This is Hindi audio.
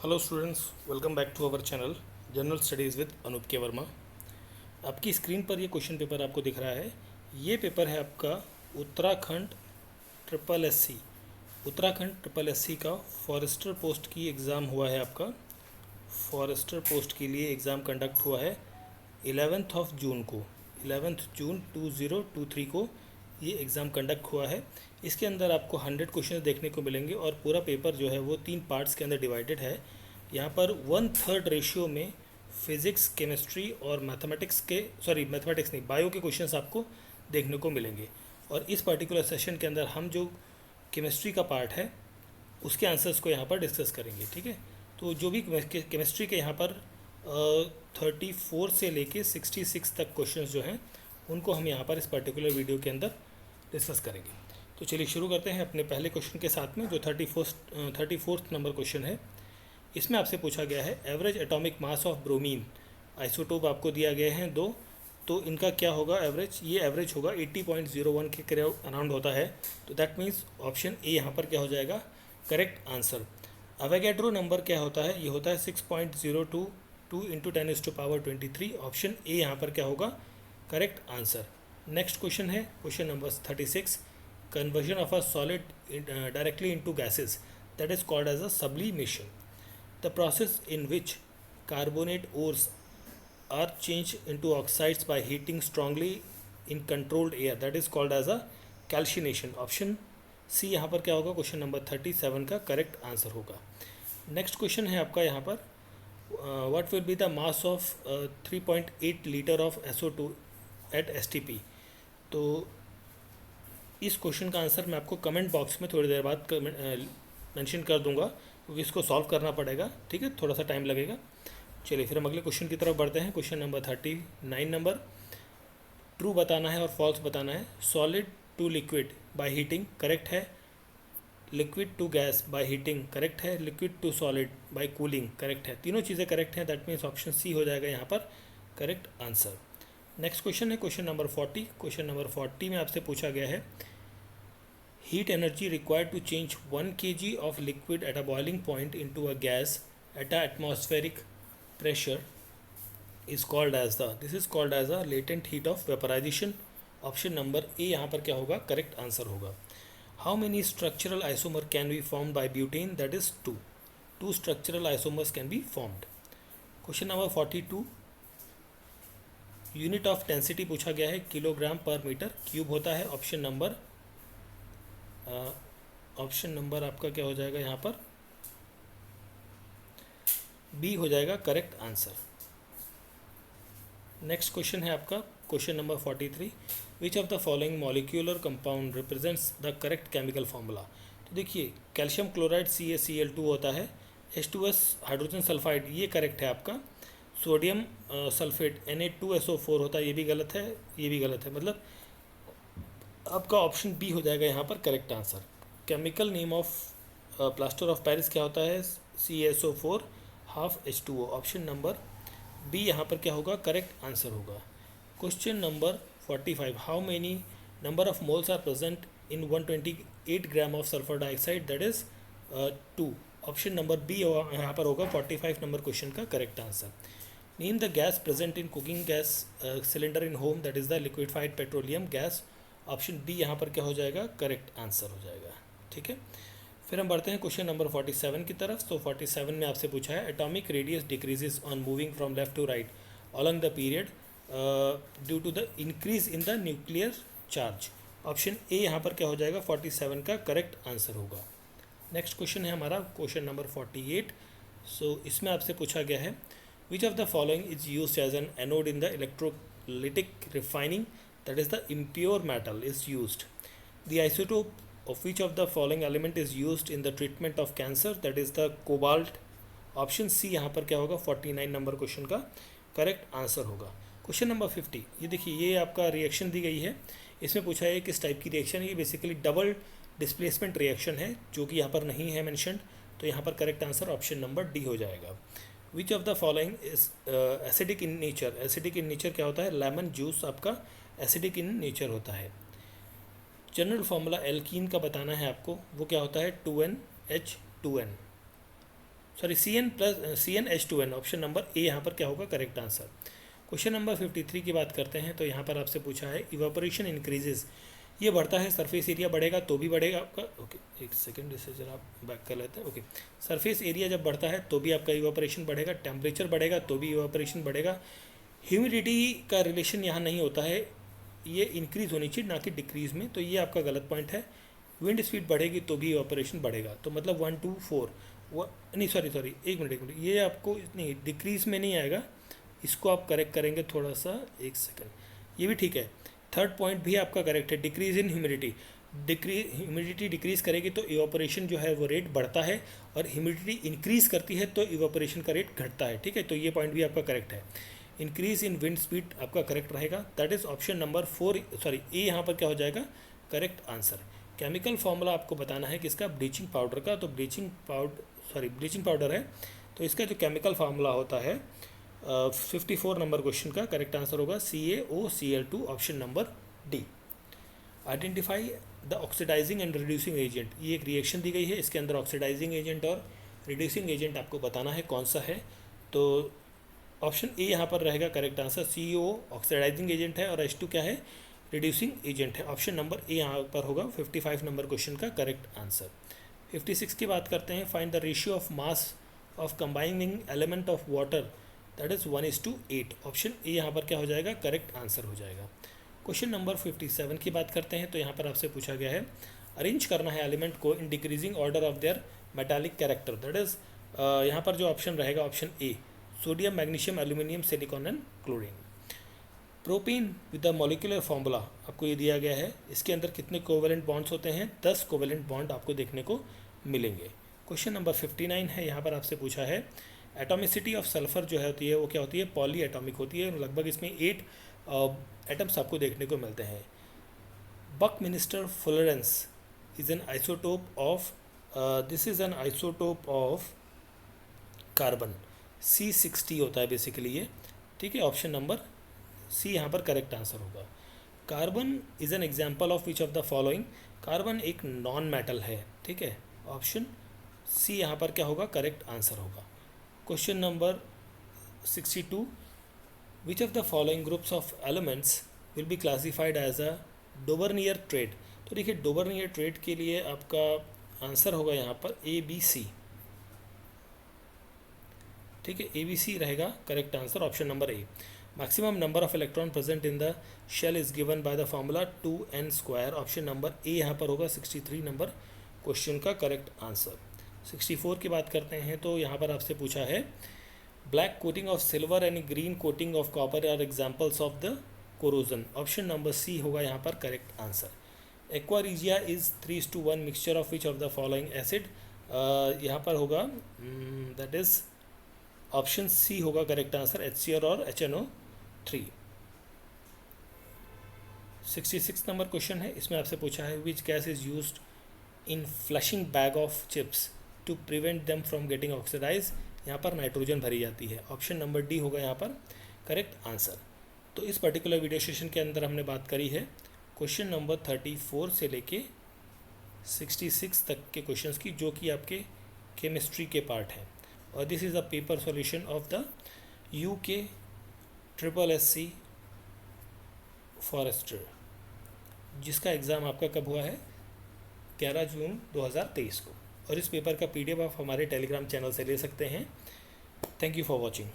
Hello students, welcome back to our channel general studies with Anup K Verma. आपकी स्क्रीन पर ये क्वेश्चन पेपर आपको दिख रहा है। ये पेपर है आपका Uttarakhand triple SC Uttarakhand triple SC का फॉरेस्टर पोस्ट की एग्ज़ाम हुआ है। आपका फॉरेस्टर पोस्ट के लिए एग्ज़ाम कंडक्ट हुआ है 11 जून को। 11 जून 2023 को ये एग्ज़ाम कंडक्ट हुआ है। इसके अंदर आपको 100 क्वेश्चन देखने को मिलेंगे और पूरा पेपर जो है वो 3 पार्ट्स के अंदर डिवाइडेड है। यहाँ पर 1/3 रेशियो में फिज़िक्स, केमिस्ट्री और मैथमेटिक्स नहीं, बायो के क्वेश्चंस आपको देखने को मिलेंगे। और इस पर्टिकुलर सेशन के अंदर हम जो केमिस्ट्री का पार्ट है उसके आंसर्स को यहाँ पर डिस्कस करेंगे। ठीक है, तो जो भी केमिस्ट्री के यहाँ पर 34 से लेके 66 तक क्वेश्चंस जो हैं उनको हम यहाँ पर इस पर्टिकुलर वीडियो के अंदर डिस्कस करेंगे। तो चलिए शुरू करते हैं अपने पहले क्वेश्चन के साथ में, जो 34th नंबर क्वेश्चन है। इसमें आपसे पूछा गया है average atomic mass of bromine. Isotope आपको दिया गया है 2, तो इनका क्या होगा एवरेज, ये एवरेज होगा 80.01 के अराउंड होता है। तो दैट मीन्स ऑप्शन ए यहाँ पर क्या हो जाएगा करेक्ट आंसर। अवोगाड्रो नंबर क्या होता है, ये होता है 6.022 इंटू 10⁻23। ऑप्शन ए यहाँ पर क्या होगा करेक्ट आंसर। नेक्स्ट क्वेश्चन है question number 36। Conversion of a solid directly into gases, that is called as a sublimation. The process in which carbonate ores are changed into oxides by heating strongly in controlled air, that is called as a calcination. Option C यहाँ पर क्या होगा क्वेश्चन नंबर 37 का करेक्ट आंसर होगा। नेक्स्ट क्वेश्चन है आपका यहाँ पर what will be the mass of 3.8 litre of SO2 at STP। तो इस क्वेश्चन का आंसर मैं आपको कमेंट बॉक्स में थोड़ी देर बाद मेंशन कर दूंगा, क्योंकि इसको सॉल्व करना पड़ेगा। ठीक है, थोड़ा सा टाइम लगेगा। चलिए फिर हम अगले क्वेश्चन की तरफ बढ़ते हैं। क्वेश्चन नंबर 39 नंबर, ट्रू बताना है और फॉल्स बताना है। Solid to liquid by heating correct है, liquid to gas by heating correct है, liquid to solid by cooling correct है। तीनों चीज़ें करेक्ट हैं, दैट मीन्स ऑप्शन सी हो जाएगा यहाँ पर करेक्ट आंसर। नेक्स्ट क्वेश्चन है क्वेश्चन नंबर 40। क्वेश्चन नंबर 40 में आपसे पूछा गया है heat energy required to change 1 kg of liquid at a boiling point into a gas at a atmospheric pressure is called as a latent heat of vaporization. Option number A यहाँ पर क्या होगा करेक्ट आंसर होगा। How many structural isomer can be formed by butane, that is 2 structural isomers can be formed. Question number 42, unit of density पूछा गया है, किलोग्राम पर मीटर क्यूब होता है। ऑप्शन नंबर आपका क्या हो जाएगा यहाँ पर बी हो जाएगा करेक्ट आंसर। नेक्स्ट क्वेश्चन है आपका question number 43, which of the following molecular compound represents the correct chemical formula. तो देखिए कैल्शियम क्लोराइड CaCl2 होता है, H2S हाइड्रोजन सल्फाइड ये करेक्ट है आपका, सोडियम सल्फेट Na2SO4 होता है, ये भी गलत है, ये भी गलत है, मतलब आपका ऑप्शन बी हो जाएगा यहाँ पर correct answer. Chemical name of plaster of Paris क्या होता है, CaSO4 half H2O। Option number B यहाँ पर क्या होगा करेक्ट आंसर होगा। Question number 45, how many number of moles are present in 128 gram of sulphur dioxide, that is 2। Option number B यहाँ पर होगा 45 नंबर क्वेश्चन का correct answer. Name the gas present in cooking gas cylinder in home, that is the liquefied petroleum gas. Option B यहाँ पर क्या हो जाएगा करेक्ट आंसर हो जाएगा। ठीक है, फिर हम बढ़ते हैं क्वेश्चन नंबर 47 की तरफ। तो 47 में आपसे पूछा है atomic radius decreases on moving from left to right along the period due to the increase in the nuclear charge. Option A यहाँ पर क्या हो जाएगा 47 का करेक्ट आंसर होगा। नेक्स्ट क्वेश्चन है हमारा क्वेश्चन नंबर 48। सो इसमें आपसे पूछा गया है which of the following is used as an anode in the electrolytic refining, that is the impure metal is used. The isotope of which of the following element is used in the treatment of cancer, that is the cobalt। Option C यहाँ पर क्या होगा 49 नंबर क्वेश्चन का करेक्ट आंसर होगा। क्वेश्चन नंबर 50, ये देखिए ये आपका रिएक्शन दी गई है, इसमें पूछा है किस टाइप की रिएक्शन है। ये बेसिकली डबल डिस्प्लेसमेंट रिएक्शन है जो कि यहाँ पर नहीं है मेंशनड, तो यहाँ पर correct answer option number D हो जाएगा। विच of the following is acidic in nature. Acidic in nature क्या होता है, लेमन जूस आपका एसिडिक इन नेचर होता है। जनरल फार्मूला एल्कीन का बताना है आपको, वो क्या होता है 2NH2N। Sorry CnH2n, option number A यहाँ पर क्या होगा करेक्ट आंसर। क्वेश्चन नंबर 53 की बात करते हैं तो यहाँ पर आपसे पूछा है इवापोरेशन इंक्रीजेज, ये बढ़ता है सरफेस एरिया बढ़ेगा तो भी बढ़ेगा आपका। ओके एक सेकेंड, इसे जरा आप बैक कर लेते हैं। ओके, सरफेस एरिया जब बढ़ता है तो भी आपका इवापोरेशन बढ़ेगा, टेम्परेचर बढ़ेगा तो भी इवापोरेशन बढ़ेगा। ह्यूमिडिटी का रिलेशन यहाँ नहीं होता है, ये इंक्रीज होनी चाहिए ना कि डिक्रीज में, तो ये आपका गलत पॉइंट है। विंड स्पीड बढ़ेगी तो भी इवापोरेशन बढ़ेगा, तो मतलब 1 2 4 नहीं सॉरी एक मिनट, ये आपको नहीं डिक्रीज में नहीं आएगा, इसको आप करेक्ट करेंगे थोड़ा सा, एक सेकंड, ये भी ठीक है। थर्ड पॉइंट भी आपका करेक्ट है, decrease in humidity, humidity decrease करेगी तो इवापोरेशन जो है वो रेट बढ़ता है, और ह्यूमिडिटी इंक्रीज करती है तो इवापोरेशन का रेट घटता है, ठीक है, तो ये पॉइंट भी आपका करेक्ट है। इंक्रीज इन विंड स्पीड आपका करेक्ट रहेगा, that is option number 4, sorry ए यहाँ पर क्या हो जाएगा करेक्ट आंसर। केमिकल फॉर्मूला आपको बताना है किसका, ब्लीचिंग पाउडर का, तो ब्लीचिंग पाउडर है, तो इसका जो केमिकल फार्मूला होता है 54 नंबर क्वेश्चन का करेक्ट आंसर होगा CaOCl2, option number D. Identify the oxidising and reducing agent, ये एक रिएक्शन दी गई है, इसके अंदर ऑक्सीडाइजिंग एजेंट और रिड्यूसिंग एजेंट आपको बताना है कौन सा है, तो ऑप्शन ए यहाँ पर रहेगा correct answer. CO oxidising agent है और H2 क्या है रिड्यूसिंग एजेंट है, ऑप्शन नंबर ए यहाँ पर होगा 55 नंबर क्वेश्चन का करेक्ट आंसर। 56 की बात करते हैं, find the ratio of mass of combining element of water, that is 1:8, option A यहाँ पर क्या हो जाएगा करेक्ट आंसर हो जाएगा। क्वेश्चन नंबर 57 की बात करते हैं तो यहाँ पर आपसे पूछा गया है अरेंज करना है एलिमेंट को in decreasing order of their metallic character, that is यहाँ पर जो ऑप्शन रहेगा option A, sodium magnesium aluminium silicon and chlorine. Propene with the molecular formula आपको ये दिया गया है, इसके अंदर कितने कोवेलेंट बॉन्ड्स होते हैं, 10 कोवेलेंट बॉन्ड आपको देखने को मिलेंगे। क्वेश्चन नंबर 59 है, यहाँ पर आपसे पूछा है एटॉमिसिटी ऑफ सल्फर जो है होती है वो क्या होती है पॉली एटॉमिक होती है, लगभग इसमें 8 एटम्स आपको देखने को मिलते हैं। Buckminsterfullerene is an isotope of this is an isotope of carbon, C60 होता है बेसिकली ये, ठीक है, ऑप्शन नंबर सी यहाँ पर करेक्ट आंसर होगा। Carbon is an example of which of the following, carbon एक नॉन मेटल है, ठीक है, ऑप्शन सी यहाँ पर क्या होगा करेक्ट आंसर होगा। Question number 62, which of the following groups of elements will be classified as a Dobereiner triad, तो देखिए डोबरनियर ट्रेड के लिए आपका आंसर होगा यहाँ पर ABC, ठीक है, ABC रहेगा correct answer, option number A. Maximum number of electron present in the shell is given by the formula 2n², option number A यहाँ पर होगा 63 नंबर क्वेश्चन का करेक्ट आंसर। 64 की बात करते हैं तो यहाँ पर आपसे पूछा है black coating of silver and green coating of copper are examples of the corrosion, option number C होगा यहाँ पर correct answer. Aqua regia is 3:1 mixture of which of the following acid, यहाँ पर होगा दैट इज ऑप्शन सी होगा करेक्ट आंसर, HCl और HNO3। 66 नंबर क्वेश्चन है, इसमें आपसे पूछा है which gas is used in flushing bag of chips to prevent them from getting oxidise, यहाँ पर नाइट्रोजन भरी जाती है, ऑप्शन नंबर डी होगा यहाँ पर करेक्ट आंसर। तो इस पर्टिकुलर वीडियो सेशन के अंदर हमने बात करी है क्वेश्चन नंबर 34 से लेके 66 तक के क्वेश्चंस की, जो कि आपके केमिस्ट्री के पार्ट हैं, और this is a paper solution of the UK SSC forester, जिसका एग्ज़ाम आपका कब हुआ है 11 जून 2023 को, और इस पेपर का PDF आप हमारे टेलीग्राम चैनल से ले सकते हैं। Thank you for watching.